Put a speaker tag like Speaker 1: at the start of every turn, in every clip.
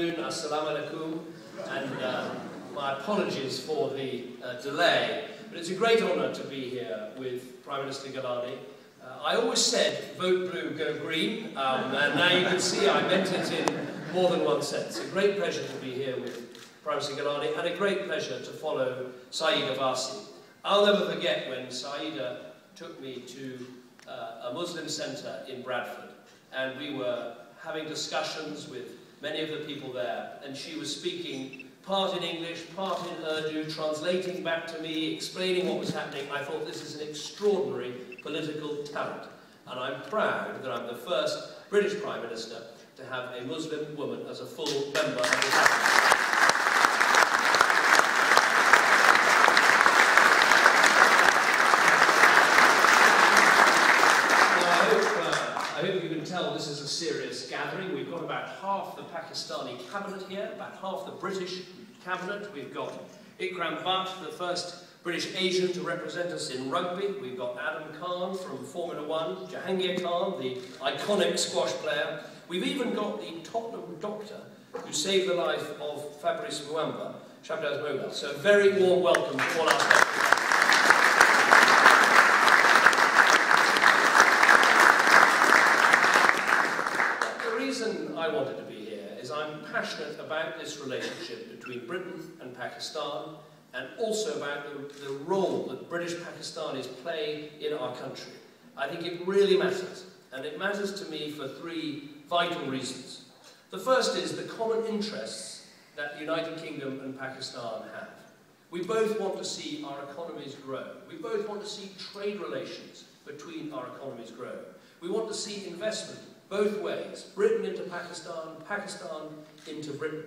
Speaker 1: Assalamu alaikum, and my apologies for the delay, but it's a great honour to be here with Prime Minister Gilani. I always said, vote blue, go green, and now you can see I meant it in more than one sense. A great pleasure to be here with Prime Minister Gilani, and a great pleasure to follow Syeda Warsi. I'll never forget when Syeda took me to a Muslim centre in Bradford, and we were having discussions with many of the people there, and she was speaking part in English, part in Urdu, translating back to me, explaining what was happening. I thought this is an extraordinary political talent, and I'm proud that I'm the first British Prime Minister to have a Muslim woman as a full member of the cabinet. I hope you can tell this is a serious gathering. We've got about half the Pakistani cabinet here, about half the British cabinet. We've got Ikram Butt, the first British Asian to represent us in rugby. We've got Adam Khan from Formula One, Jahangir Khan, the iconic squash player. We've even got the Tottenham doctor who saved the life of Fabrice Muamba, Shabdaz Mola. So a very warm welcome to all our special. I wanted to be here is I'm passionate about this relationship between Britain and Pakistan, and also about the role that British Pakistanis play in our country. I think it really matters, and it matters to me for three vital reasons. The first is the common interests that the United Kingdom and Pakistan have. We both want to see our economies grow. We both want to see trade relations between our economies grow. We want to see investment both ways, Britain into Pakistan, Pakistan into Britain.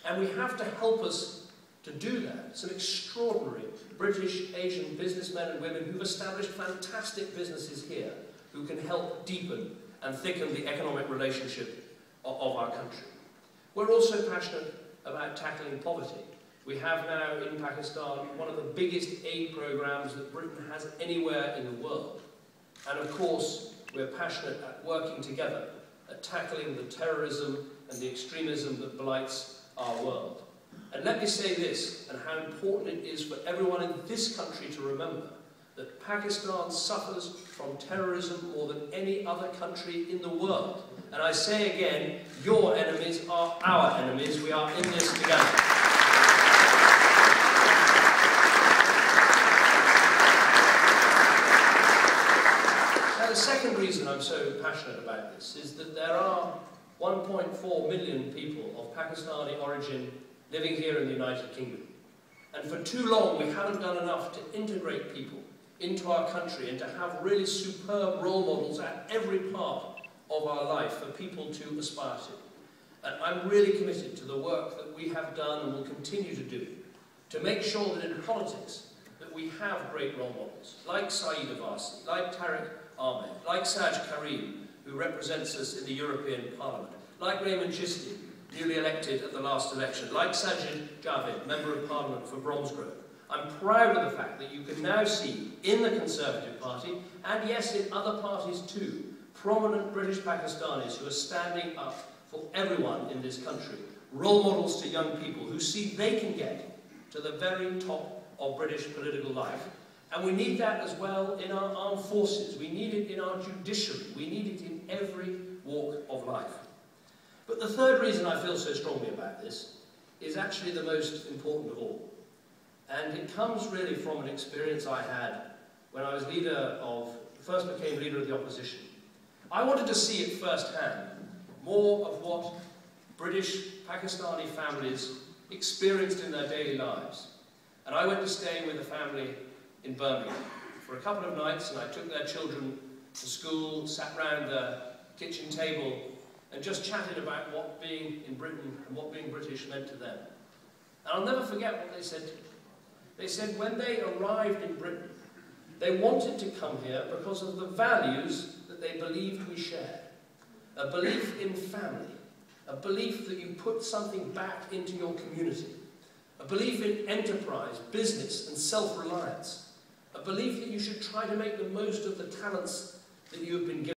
Speaker 1: And we have to help us to do that. Some extraordinary British Asian businessmen and women who've established fantastic businesses here, who can help deepen and thicken the economic relationship of our country. We're also passionate about tackling poverty. We have now in Pakistan one of the biggest aid programs that Britain has anywhere in the world. And of course, we're passionate at working together at tackling the terrorism and the extremism that blights our world. And let me say this, and how important it is for everyone in this country to remember, that Pakistan suffers from terrorism more than any other country in the world. And I say again, your enemies are our enemies. We are in this together. The second reason I'm so passionate about this is that there are 1.4 million people of Pakistani origin living here in the United Kingdom. And for too long we haven't done enough to integrate people into our country and to have really superb role models at every part of our life for people to aspire to. And I'm really committed to the work that we have done and will continue to do to make sure that in politics that we have great role models like Syeda Warsi, like Tariq Ahmed, like Saj Karim, who represents us in the European Parliament, like Raymond Chisti, newly elected at the last election, like Sajid Javid, Member of Parliament for Bromsgrove. I'm proud of the fact that you can now see in the Conservative Party, and yes, in other parties too, prominent British Pakistanis who are standing up for everyone in this country, role models to young people who see they can get to the very top of British political life. And we need that as well in our armed forces. We need it in our judiciary. We need it in every walk of life. But the third reason I feel so strongly about this is actually the most important of all. And it comes really from an experience I had when I was first became leader of the opposition. I wanted to see it firsthand, more of what British Pakistani families experienced in their daily lives. And I went to stay with a family in Birmingham for a couple of nights, and I took their children to school, sat round the kitchen table and just chatted about what being in Britain and what being British meant to them. And I'll never forget what they said to me. They said when they arrived in Britain, they wanted to come here because of the values that they believed we shared. A belief in family, a belief that you put something back into your community, a belief in enterprise, business and self-reliance, a belief that you should try to make the most of the talents that you have been given.